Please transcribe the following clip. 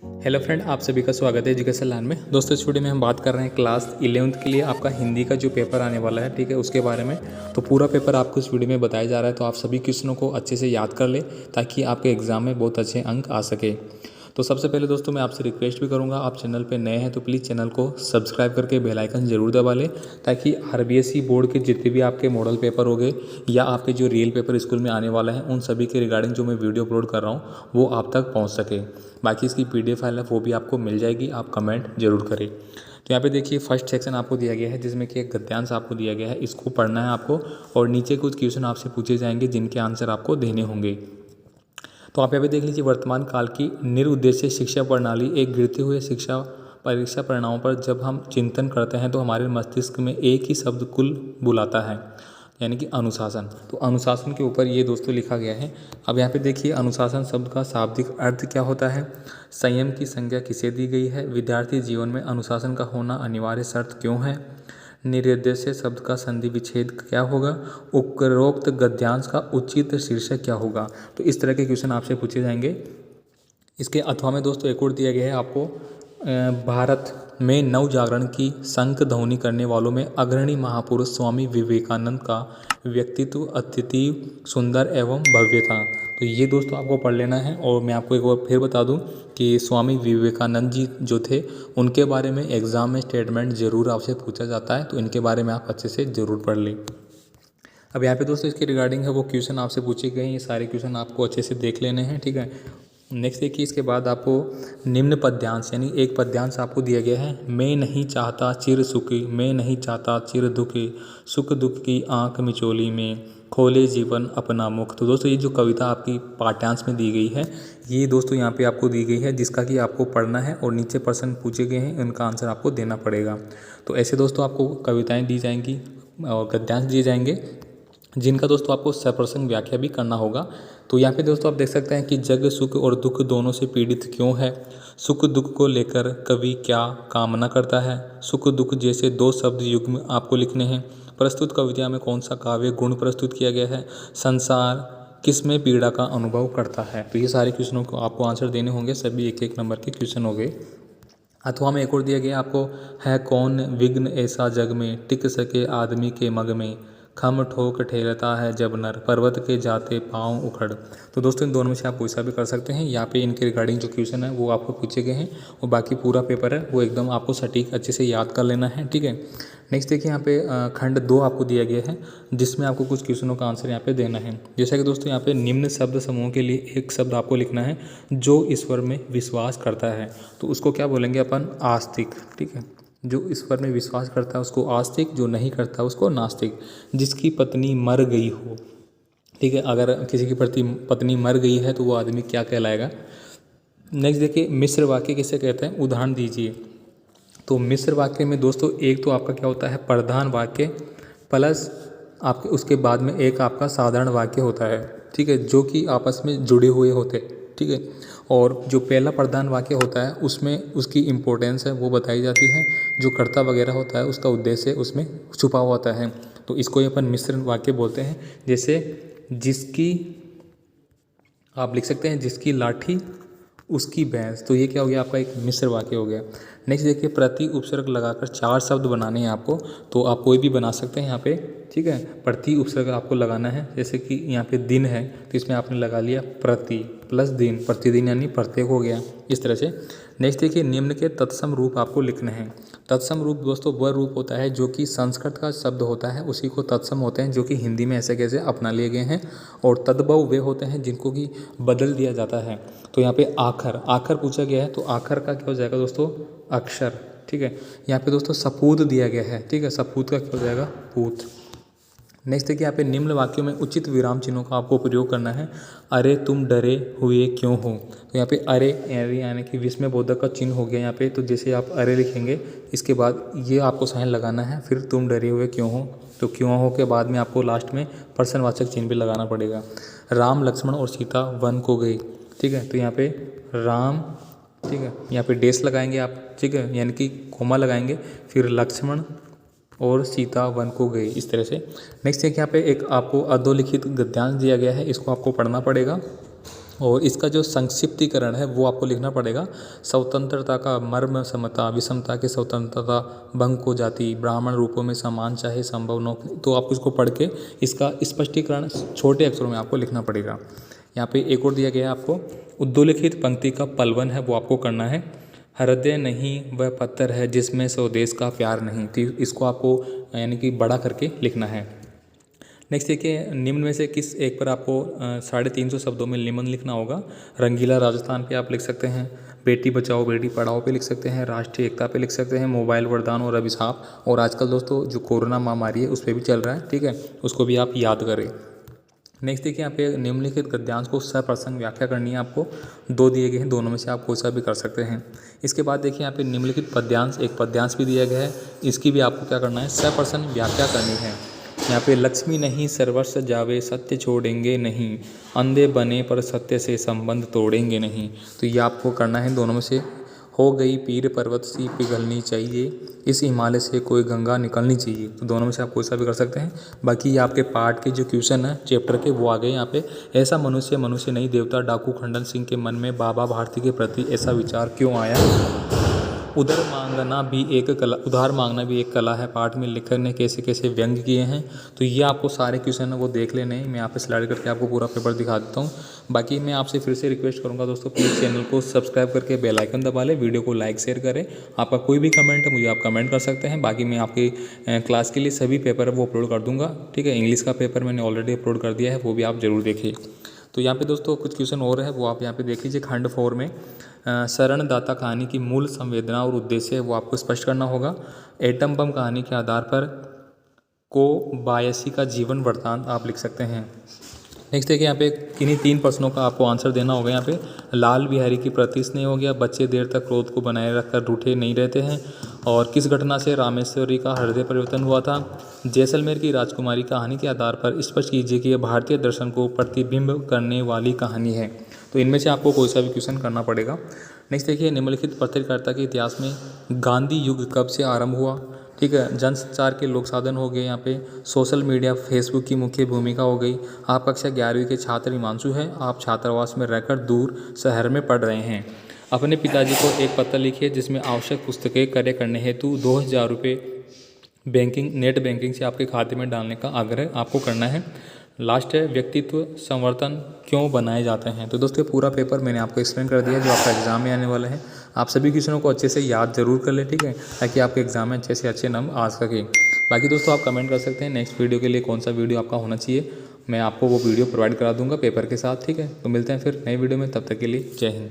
Hello friend, आप सभी का स्वागत है एजुकेशन लाइन में। दोस्तों, इस वीडियो में हम बात कर रहे हैं क्लास 11th के लिए आपका हिंदी का जो पेपर आने वाला है, ठीक है, उसके बारे में। तो पूरा पेपर आपको इस वीडियो में बताया जा रहा है, तो आप सभी क्वेश्चनों को अच्छे से याद कर ले ताकि आपके एग्जाम में बहुत अच्छे अंक आ सके। तो सबसे पहले दोस्तों, मैं आपसे रिक्वेस्ट भी करूंगा, आप चैनल पे नए हैं तो प्लीज़ चैनल को सब्सक्राइब करके बेल आइकन जरूर दबा लें ताकि आरबीएसई बोर्ड के जितने भी आपके मॉडल पेपर हो गए या आपके जो रियल पेपर स्कूल में आने वाला है, उन सभी के रिगार्डिंग जो मैं वीडियो अपलोड कर रहा हूँ वो आप तक पहुँच सके। बाकी इसकी पीडीएफ फाइल है वो भी आपको मिल जाएगी, आप कमेंट जरूर करें। तो यहाँ पे देखिए फर्स्ट सेक्शन आपको दिया गया है जिसमें कि एक गद्यांश आपको दिया गया है, इसको पढ़ना है आपको और नीचे कुछ क्वेश्चन आपसे पूछे जाएंगे जिनके आंसर आपको देने होंगे। तो आप यहाँ पे देख लीजिए, वर्तमान काल की निरुद्देश्य शिक्षा प्रणाली एक गिरते हुए शिक्षा परीक्षा परिणामों पर जब हम चिंतन करते हैं तो हमारे मस्तिष्क में एक ही शब्द कुल बुलाता है, यानी कि अनुशासन। तो अनुशासन के ऊपर ये दोस्तों लिखा गया है। अब यहाँ पे देखिए, अनुशासन शब्द का शाब्दिक अर्थ क्या होता है, संयम की संज्ञा किसे दी गई है, विद्यार्थी जीवन में अनुशासन का होना अनिवार्य शर्त क्यों है, निरुद्देश्य शब्द का संधि विच्छेद क्या होगा, उपरोक्त गद्यांश का उचित शीर्षक क्या होगा। तो इस तरह के क्वेश्चन आपसे पूछे जाएंगे। इसके अथवा में दोस्तों एक और दिया गया है आपको, भारत में नव जागरण की शंख ध्वनि करने वालों में अग्रणी महापुरुष स्वामी विवेकानंद का व्यक्तित्व अत्यंत सुंदर एवं भव्य था। तो ये दोस्तों आपको पढ़ लेना है। और मैं आपको एक बार फिर बता दूं कि स्वामी विवेकानंद जी जो थे उनके बारे में एग्जाम में स्टेटमेंट जरूर आपसे पूछा जाता है, तो इनके बारे में आप अच्छे से ज़रूर पढ़ लें। अब यहाँ पे दोस्तों इसके रिगार्डिंग है वो क्वेश्चन आपसे पूछे गए हैं, ये सारे क्वेश्चन आपको अच्छे से देख लेने हैं, ठीक है। नेक्स्ट देखिए, इसके बाद आपको निम्न पद्यांश यानी एक पद्यांश आपको दिया गया है, मैं नहीं चाहता चिर सुखी, मैं नहीं चाहता चिर दुखी, सुख दुख की आंख मिचोली में, खोले जीवन अपना मुख। तो दोस्तों ये जो कविता आपकी पाठ्यांश में दी गई है, ये दोस्तों यहाँ पे आपको दी गई है जिसका कि आपको पढ़ना है और नीचे प्रश्न पूछे गए हैं उनका आंसर आपको देना पड़ेगा। तो ऐसे दोस्तों आपको कविताएँ दी जाएंगी और गद्यांश दिए जाएंगे जिनका दोस्तों आपको सप्रसंग व्याख्या भी करना होगा। तो यहाँ पे दोस्तों आप देख सकते हैं कि जग सुख और दुख दोनों से पीड़ित क्यों है, सुख दुख को लेकर कवि क्या कामना करता है, सुख दुख जैसे दो शब्द युग्म आपको लिखने हैं, प्रस्तुत कविता में कौन सा काव्य गुण प्रस्तुत किया गया है, संसार किस में पीड़ा का अनुभव करता है। तो ये सारे क्वेश्चनों को आपको आंसर देने होंगे, सभी एक एक नंबर के क्वेश्चन हो गए। अथवा में एक और दिया गया आपको, है कौन विघ्न ऐसा जग में, टिक सके आदमी के मग में, खम ठोक ठेलता है जब नर, पर्वत के जाते पाँव उखड़। तो दोस्तों इन दोनों में से आप कोई सा भी कर सकते हैं। यहाँ पे इनके रिगार्डिंग जो क्वेश्चन है वो आपको पूछे गए हैं और बाकी पूरा पेपर है वो एकदम आपको सटीक अच्छे से याद कर लेना है, ठीक है। नेक्स्ट देखिए, यहाँ पे खंड 2 आपको दिया गया है जिसमें आपको कुछ क्वेश्चनों का आंसर यहाँ पे देना है। जैसा कि दोस्तों यहाँ पे निम्न शब्द समूह के लिए एक शब्द आपको लिखना है, जो ईश्वर में विश्वास करता है, तो उसको क्या बोलेंगे अपन, आस्तिक, ठीक है। जो ईश्वर में विश्वास करता है उसको आस्तिक, जो नहीं करता उसको नास्तिक। जिसकी पत्नी मर गई हो, ठीक है, अगर किसी की पत्नी मर गई है तो वो आदमी क्या कहलाएगा। नेक्स्ट देखिए, मिश्र वाक्य किसे कहते हैं, उदाहरण दीजिए। तो मिश्र वाक्य में दोस्तों एक तो आपका क्या होता है, प्रधान वाक्य प्लस आपके उसके बाद में एक आपका साधारण वाक्य होता है, ठीक है, जो कि आपस में जुड़े हुए होते हैं, ठीक है। और जो पहला प्रधान वाक्य होता है उसमें उसकी इम्पोर्टेंस है वो बताई जाती है, जो कर्ता वगैरह होता है उसका उद्देश्य उसमें छुपा हुआ होता है, तो इसको अपन मिश्र वाक्य बोलते हैं। जैसे जिसकी आप लिख सकते हैं, जिसकी लाठी उसकी भैंस, तो ये क्या हो गया आपका एक मिश्र वाक्य हो गया। नेक्स्ट देखिए, प्रति उपसर्ग लगाकर 4 शब्द बनाने हैं आपको, तो आप कोई भी बना सकते हैं यहाँ पे, ठीक है। प्रति उपसर्ग आपको लगाना है, जैसे कि यहाँ पे दिन है तो इसमें आपने लगा लिया प्रति प्लस दिन, प्रतिदिन यानी प्रत्येक हो गया, इस तरह से। नेक्स्ट देखिए, निम्न के तत्सम रूप आपको लिखने हैं। तत्सम रूप दोस्तों वह रूप होता है जो कि संस्कृत का शब्द होता है, उसी को तत्सम होते हैं, जो कि हिंदी में ऐसे कैसे अपना लिए गए हैं। और तद्भव वे होते हैं जिनको कि बदल दिया जाता है। तो यहाँ पे आखर, आखर पूछा गया है तो आखर का क्या हो जाएगा दोस्तों, अक्षर, ठीक है। यहाँ पे दोस्तों सपूत दिया गया है, ठीक है, सपूत का क्या हो जाएगा, पूत। नेक्स्ट देखिए, यहाँ पे निम्न वाक्यों में उचित विराम चिन्हों का आपको प्रयोग करना है। अरे तुम डरे हुए क्यों हो, तो यहाँ पे अरे यानी कि विस्मय बोधक का चिन्ह हो गया यहाँ पे, तो जैसे आप अरे लिखेंगे इसके बाद ये आपको साइन लगाना है, फिर तुम डरे हुए क्यों हो, तो क्यों हो के बाद में आपको लास्ट में प्रश्नवाचक चिन्ह भी लगाना पड़ेगा। राम लक्ष्मण और सीता वन को गए, ठीक है, तो यहाँ पे राम, ठीक है, यहाँ पे डेस लगाएंगे आप, ठीक है, यानी कि कोमा लगाएंगे, फिर लक्ष्मण और सीता वन को गई, इस तरह से। नेक्स्ट है कि यहाँ पे एक आपको अधोलिखित गद्यांश दिया गया है, इसको आपको पढ़ना पड़ेगा। और इसका जो संक्षिप्तीकरण है वो आपको लिखना पड़ेगा। स्वतंत्रता का मर्म समता, विषमता के स्वतंत्रता, भंग को जाति, ब्राह्मण रूपों में समान चाहे संभव न। तो आप इसको पढ़ के इसका स्पष्टीकरण छोटे अक्षरों में आपको लिखना पड़ेगा। यहाँ पे एक और दिया गया है आपको, उद्धोलिखित पंक्ति का पलवन है वो आपको करना है। हृदय नहीं वह पत्थर है जिसमें स्वदेश का प्यार नहीं। तो इसको आपको यानी कि बड़ा करके लिखना है। नेक्स्ट देखिए, निम्न में से किस एक पर आपको 350 शब्दों में निबंध लिखना होगा। रंगीला राजस्थान पे आप लिख सकते हैं, बेटी बचाओ बेटी पढ़ाओ पे लिख सकते हैं, राष्ट्रीय एकता पे लिख सकते हैं, मोबाइल वरदान और अभिशाप, और आजकल दोस्तों जो कोरोना महामारी है उस पर भी चल रहा है, ठीक है, उसको भी आप याद करें। नेक्स्ट देखिए, यहाँ पे निम्नलिखित गद्यांश को सप्रसंग व्याख्या करनी है आपको। 2 दिए गए हैं, दोनों में से आप कोई सा भी कर सकते हैं। इसके बाद देखिए यहाँ पे निम्नलिखित पद्यांश, एक पद्यांश भी दिया गया है, इसकी भी आपको क्या करना है, सप्रसंग व्याख्या करनी है। यहाँ पे लक्ष्मी नहीं सर्वस्व जावे सत्य छोड़ेंगे नहीं, अंधे बने पर सत्य से संबंध तोड़ेंगे नहीं। तो ये आपको करना है, दोनों में से। हो गई पीर पर्वत सी पिघलनी चाहिए, इस हिमालय से कोई गंगा निकलनी चाहिए। तो दोनों में से आप कोई सा भी कर सकते हैं। बाकी ये आपके पार्ट के जो क्वेश्चन है चैप्टर के वो आ गए यहाँ पे। ऐसा मनुष्य मनुष्य नहीं देवता, डाकू खंडन सिंह के मन में बाबा भारती के प्रति ऐसा विचार क्यों आया। उधार मांगना भी एक कला है, पाठ में लेखक ने कैसे कैसे व्यंग किए हैं। तो ये आपको सारे क्वेश्चन है वो देख लेने हैं। मैं यहाँ पे स्लाइड करके आपको पूरा पेपर दिखा देता हूँ। बाकी मैं आपसे फिर से रिक्वेस्ट करूँगा दोस्तों, प्लीज़ चैनल को सब्सक्राइब करके बेल आइकन दबा लें, वीडियो को लाइक शेयर करें। आपका कोई भी कमेंट है मुझे आप कमेंट कर सकते हैं। बाकी मैं आपकी क्लास के लिए सभी पेपर वो अपलोड कर दूँगा, ठीक है। इंग्लिश का पेपर मैंने ऑलरेडी अपलोड कर दिया है, वो भी आप ज़रूर देखिए। तो यहाँ पे दोस्तों कुछ क्वेश्चन और है वो आप यहाँ पे देख लीजिए। खंड 4 में शरण दाता कहानी की मूल संवेदना और उद्देश्य है वो आपको स्पष्ट करना होगा। एटम बम कहानी के आधार पर कोबायाशी का जीवन वृत्तांत आप लिख सकते हैं। नेक्स्ट देखिए, यहाँ पे किन्हीं 3 प्रश्नों का आपको आंसर देना होगा। यहाँ पे लाल बिहारी की प्रति स्नेह हो गया, बच्चे देर तक क्रोध को बनाए रखकर रूठे नहीं रहते हैं, और किस घटना से रामेश्वरी का हृदय परिवर्तन हुआ था। जैसलमेर की राजकुमारी कहानी के आधार पर स्पष्ट कीजिए कि यह भारतीय दर्शन को प्रतिबिंब करने वाली कहानी है। तो इनमें से आपको कोई सा भी क्वेश्चन करना पड़ेगा। नेक्स्ट देखिए, निम्नलिखित पत्रकारिता के इतिहास में गांधी युग कब से आरंभ हुआ, ठीक है। जन संचार के लोक साधन हो गए, यहाँ पे सोशल मीडिया फेसबुक की मुख्य भूमिका हो गई। आप कक्षा 11वीं के छात्र हिमांशु हैं, आप छात्रावास में रहकर दूर शहर में पढ़ रहे हैं। अपने पिताजी को एक पत्र लिखिए जिसमें आवश्यक पुस्तकें क्रय करने हेतु 2000 रुपये नेट बैंकिंग से आपके खाते में डालने का आग्रह आपको करना है। लास्ट है, व्यक्तित्व संवर्धन क्यों बनाए जाते हैं। तो दोस्तों पूरा पेपर मैंने आपको एक्सप्लेन कर दिया जो आपका एग्जाम में आने वाला है। आप सभी क्वेश्चनों को अच्छे से याद जरूर कर लें, ठीक है, ताकि आपके एग्जाम में अच्छे से अच्छे नंबर आ सके। बाकी दोस्तों आप कमेंट कर सकते हैं नेक्स्ट वीडियो के लिए कौन सा वीडियो आपका होना चाहिए, मैं आपको वो वीडियो प्रोवाइड करा दूंगा पेपर के साथ, ठीक है। तो मिलते हैं फिर नई वीडियो में, तब तक के लिए जय हिंद।